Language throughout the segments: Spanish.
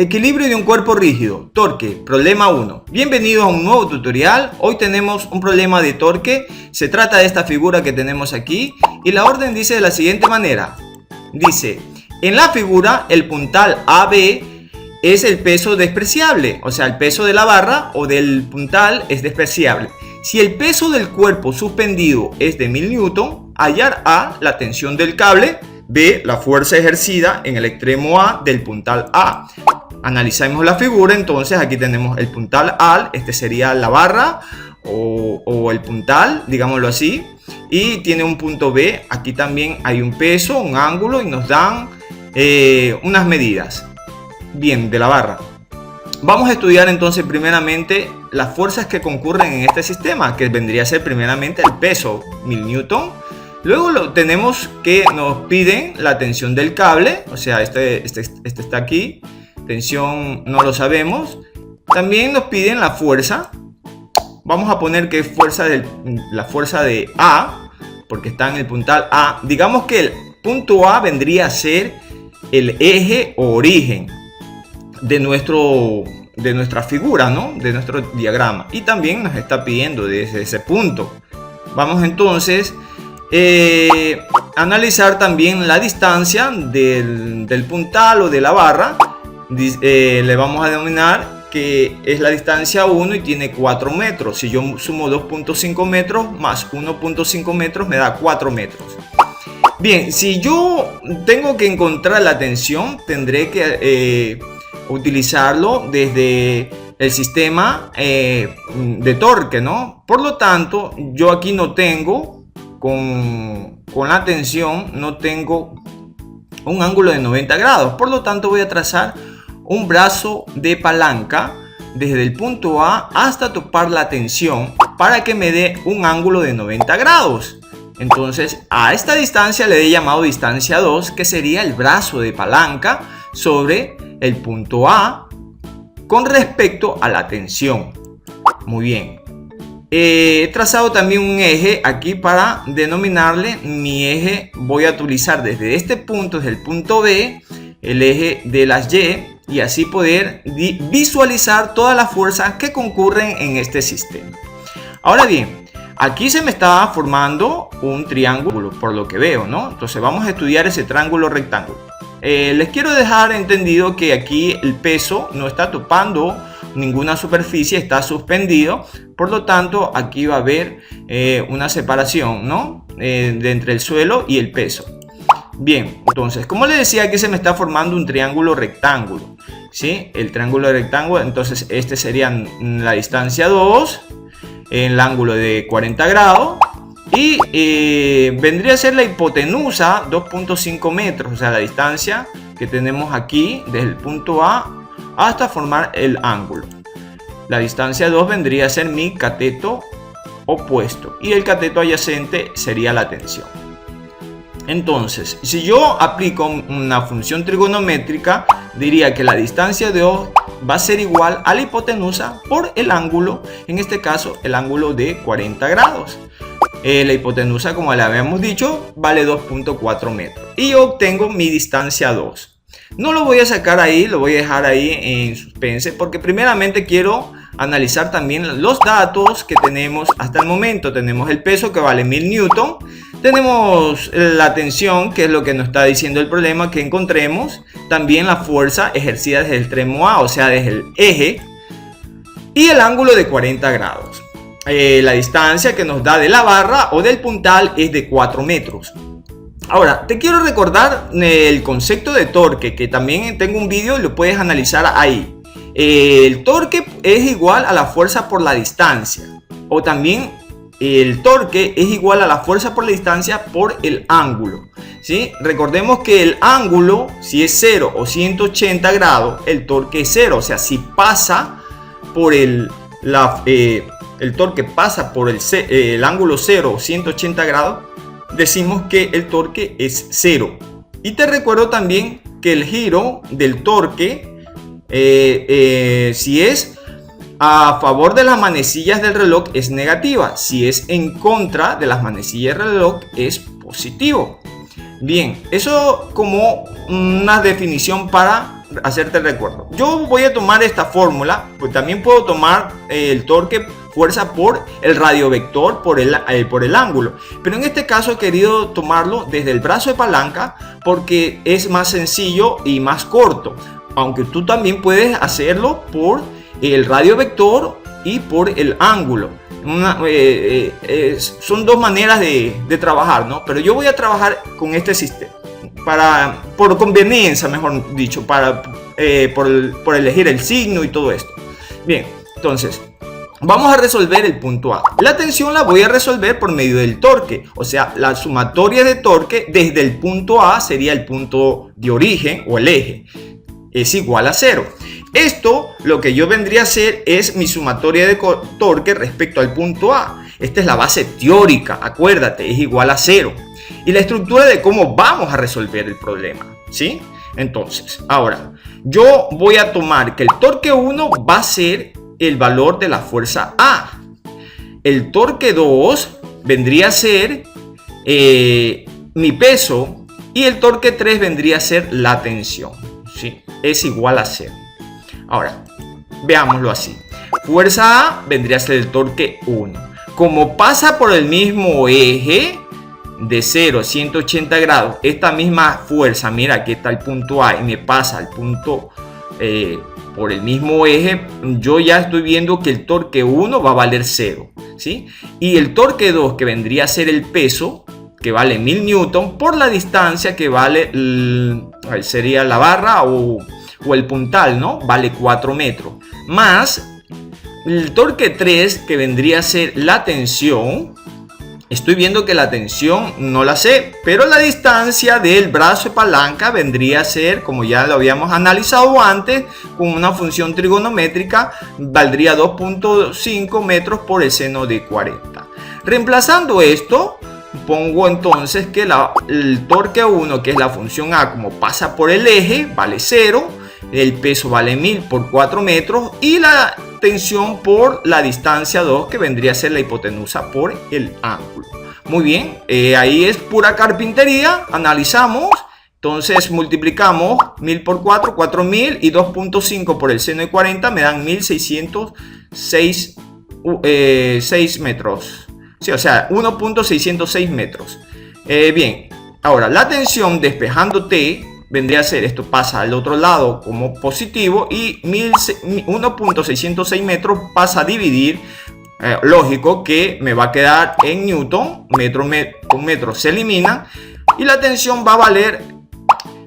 Equilibrio de un cuerpo rígido, torque, problema 1. Bienvenidos a un nuevo tutorial. Hoy tenemos un problema de torque. Se trata de esta figura que tenemos aquí y la orden dice de la siguiente manera. Dice, en la figura el puntal AB es el peso despreciable, o sea, el peso de la barra o del puntal es despreciable. Si el peso del cuerpo suspendido es de 1000 Newton, hallar A, la tensión del cable, B, la fuerza ejercida en el extremo A del puntal A. Analicemos la figura, entonces aquí tenemos el puntal A, este sería la barra o el puntal, digámoslo así, y tiene un punto B, aquí también hay un peso, un ángulo y nos dan unas medidas, bien, de la barra. Vamos a estudiar entonces primeramente las fuerzas que concurren en este sistema, que vendría a ser primeramente el peso, 1000 Newton. Luego tenemos que nos piden la tensión del cable, o sea, este está aquí, tensión no lo sabemos. También nos piden la fuerza, vamos a poner que es la fuerza de A, porque está en el puntal A. Digamos que el punto A vendría a ser el eje o origen de nuestra figura, ¿no? De nuestro diagrama, y también nos está pidiendo desde ese punto. Vamos entonces analizar también la distancia del puntal o de la barra. Le vamos a denominar que es la distancia 1 y tiene 4 metros. Si yo sumo 2.5 metros más 1.5 metros me da 4 metros. Bien, si yo tengo que encontrar la tensión, tendré que utilizarlo desde el sistema de torque, ¿no? Por lo tanto, yo aquí no tengo, con la tensión, no tengo un ángulo de 90 grados. Por lo tanto, voy a trazar un brazo de palanca desde el punto A hasta topar la tensión para que me dé un ángulo de 90 grados. Entonces, a esta distancia le he llamado distancia 2, que sería el brazo de palanca sobre el punto A con respecto a la tensión. Muy bien. He trazado también un eje aquí para denominarle mi eje. Voy a utilizar desde este punto, desde el punto B, el eje de las Y así poder visualizar todas las fuerzas que concurren en este sistema. Ahora bien, aquí se me está formando un triángulo, por lo que veo, ¿no? Entonces vamos a estudiar ese triángulo rectángulo. Les quiero dejar entendido que aquí el peso no está topando ninguna superficie, está suspendido. Por lo tanto, aquí va a haber una separación, ¿no? Entre el suelo y el peso. Bien, entonces, como les decía, aquí se me está formando un triángulo rectángulo, ¿sí? El triángulo rectángulo, entonces este sería la distancia 2, el ángulo de 40 grados. Y vendría a ser la hipotenusa 2.5 metros, o sea, la distancia que tenemos aquí desde el punto A hasta formar el ángulo. La distancia 2 vendría a ser mi cateto opuesto y el cateto adyacente sería la tensión. Entonces, si yo aplico una función trigonométrica, diría que la distancia de 2 va a ser igual a la hipotenusa por el ángulo, en este caso el ángulo de 40 grados. La hipotenusa, como le habíamos dicho, vale 2.4 metros y yo obtengo mi distancia 2. No lo voy a sacar ahí, lo voy a dejar ahí en suspense porque primeramente quiero analizar también los datos que tenemos hasta el momento. Tenemos el peso que vale 1000 Newton, tenemos la tensión, que es lo que nos está diciendo el problema que encontremos, también la fuerza ejercida desde el extremo A, o sea, desde el eje, y el ángulo de 40 grados. La distancia que nos da de la barra o del puntal es de 4 metros. Ahora, te quiero recordar el concepto de torque, que también tengo un vídeo y lo puedes analizar ahí. El torque es igual a la fuerza por la distancia, o también el torque es igual a la fuerza por la distancia por el ángulo, ¿sí? Recordemos que el ángulo, si es 0 o 180 grados, el torque es 0, o sea, si pasa por el torque pasa por el ángulo 0 o 180 grados, decimos que el torque es 0. Y te recuerdo también que el giro del torque, si es a favor de las manecillas del reloj, es negativa. Si es en contra de las manecillas del reloj, es positivo. Bien, eso como una definición para hacerte el recuerdo. Yo voy a tomar esta fórmula, pues también puedo tomar el torque fuerza por el radiovector, por el ángulo. Pero en este caso he querido tomarlo desde el brazo de palanca porque es más sencillo y más corto. Aunque tú también puedes hacerlo por el radiovector y por el ángulo. Son dos maneras de trabajar, ¿no? Pero yo voy a trabajar con este sistema por conveniencia, mejor dicho, por elegir el signo y todo esto. Bien, entonces vamos a resolver el punto A. La tensión la voy a resolver por medio del torque. O sea, la sumatoria de torque desde el punto A sería el punto de origen o el eje. Es igual a 0. Esto lo que yo vendría a hacer es mi sumatoria de torque respecto al punto A. Esta es la base teórica, acuérdate, es igual a 0. Y la estructura de cómo vamos a resolver el problema, ¿sí? Entonces, ahora, yo voy a tomar que el torque 1 va a ser el valor de la fuerza A. El torque 2 vendría a ser mi peso y el torque 3 vendría a ser la tensión, ¿sí? Es igual a 0. Ahora, veámoslo así. Fuerza A vendría a ser el torque 1. Como pasa por el mismo eje de 0 a 180 grados, esta misma fuerza, mira, aquí está el punto A y me pasa al punto por el mismo eje, yo ya estoy viendo que el torque 1 va a valer 0, ¿sí? Y el torque 2, que vendría a ser el peso, que vale 1000 newton, por la distancia que vale, sería la barra o el puntal, ¿no? Vale 4 metros. Más el torque 3, que vendría a ser la tensión. Estoy viendo que la tensión no la sé, pero la distancia del brazo de palanca vendría a ser, como ya lo habíamos analizado antes, con una función trigonométrica, valdría 2.5 metros por el seno de 40. Reemplazando esto, pongo entonces que el torque 1, que es la función A, como pasa por el eje, vale 0, el peso vale 1000 por 4 metros y la tensión por la distancia 2, que vendría a ser la hipotenusa por el ángulo. Muy bien, ahí es pura carpintería, analizamos, entonces multiplicamos 1000 por 4, 4000 y 2.5 por el seno de 40 me dan 1606 metros. Sí, o sea, 1.606 metros. Bien, ahora la tensión despejando T vendría a ser, esto pasa al otro lado como positivo y 1.606 metros pasa a dividir, lógico que me va a quedar en newton, metro con metro se elimina y la tensión va a valer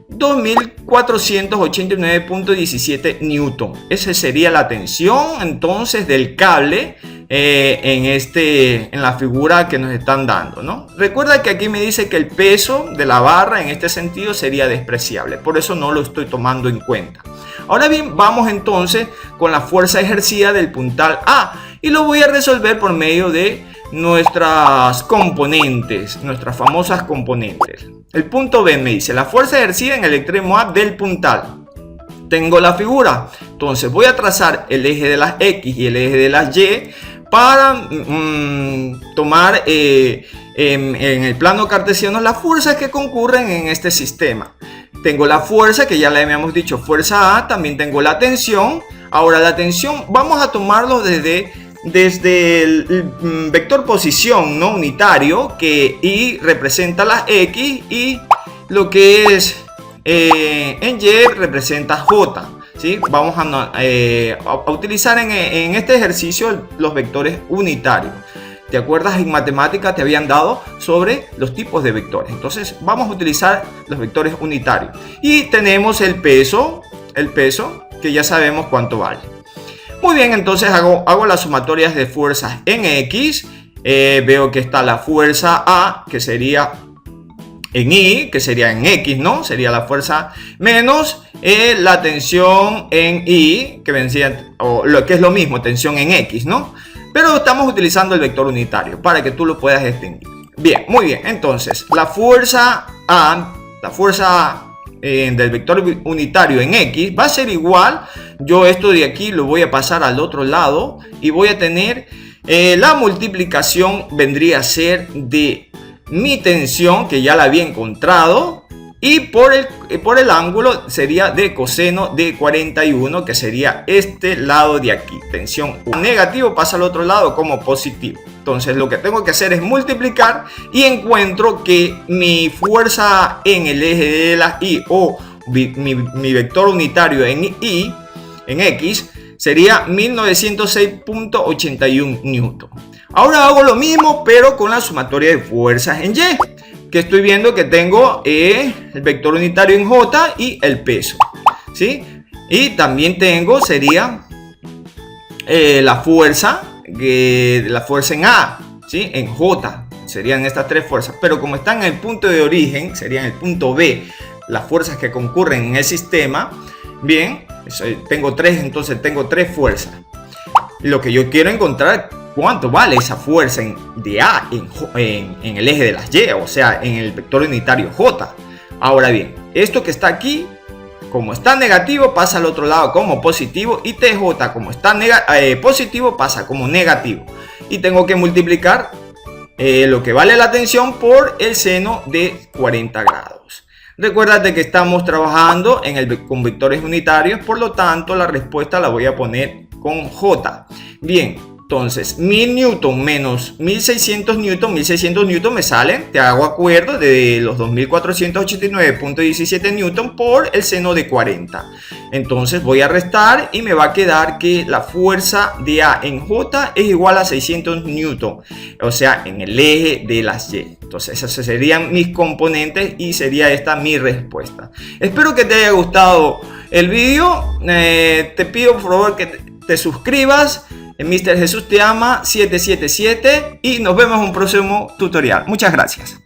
2489.17 newton. Esa sería la tensión entonces del cable en la figura que nos están dando, ¿no? Recuerda que aquí me dice que el peso de la barra en este sentido sería despreciable, por eso no lo estoy tomando en cuenta. Ahora bien, vamos entonces con la fuerza ejercida del puntal A y lo voy a resolver por medio de nuestras componentes, nuestras famosas componentes. El punto B me dice la fuerza ejercida en el extremo A del puntal. Tengo la figura, entonces voy a trazar el eje de las X y el eje de las Y para tomar en el plano cartesiano las fuerzas que concurren en este sistema. Tengo la fuerza, que ya le habíamos dicho, fuerza A, también tengo la tensión. Ahora la tensión vamos a tomarlo desde el vector posición no unitario, que Y representa las X y lo que es en Y representa J. ¿Sí? Vamos a utilizar en este ejercicio los vectores unitarios. ¿Te acuerdas? En matemáticas te habían dado sobre los tipos de vectores. Entonces vamos a utilizar los vectores unitarios. Y tenemos el peso que ya sabemos cuánto vale. Muy bien, entonces hago las sumatorias de fuerzas en X. Veo que está la fuerza A, que sería en Y, que sería en X, ¿no? Sería la fuerza menos la tensión en Y, que vencía, o lo que es lo mismo, tensión en X, ¿no? Pero estamos utilizando el vector unitario para que tú lo puedas distinguir. Bien, muy bien. Entonces, la fuerza A, del vector unitario en X va a ser igual. Yo esto de aquí lo voy a pasar al otro lado y voy a tener la multiplicación vendría a ser de mi tensión, que ya la había encontrado, Y por el ángulo sería de coseno de 41, que sería este lado de aquí. Tensión negativo pasa al otro lado como positivo. Entonces lo que tengo que hacer es multiplicar y encuentro que mi fuerza en el eje de la Y o mi vector unitario en Y, en X, sería 1906.81 newton. Ahora hago lo mismo pero con la sumatoria de fuerzas en Y, que estoy viendo que tengo el vector unitario en J y el peso, ¿sí? Y también tengo, sería la fuerza en A, ¿sí? En J, serían estas tres fuerzas, pero como están en el punto de origen, serían el punto B, las fuerzas que concurren en el sistema, bien, tengo tres, entonces tengo tres fuerzas. Lo que yo quiero encontrar, ¿cuánto vale esa fuerza de A en el eje de las Y? O sea, en el vector unitario J. Ahora bien, esto que está aquí, como está negativo, pasa al otro lado como positivo. Y TJ, como está positivo, pasa como negativo. Y tengo que multiplicar lo que vale la tensión por el seno de 40 grados. Recuérdate que estamos trabajando con vectores unitarios, por lo tanto la respuesta la voy a poner con J. Bien, entonces 1000 newton menos 1600 newton me salen, te hago acuerdo, de los 2489.17 newton por el seno de 40. Entonces voy a restar y me va a quedar que la fuerza de A en J es igual a 600 newton, o sea, en el eje de las Y. Entonces esos serían mis componentes y sería esta mi respuesta. Espero que te haya gustado el vídeo. Te pido por favor que te suscribas. Mr. Jesús te ama 777 y nos vemos en un próximo tutorial. Muchas gracias.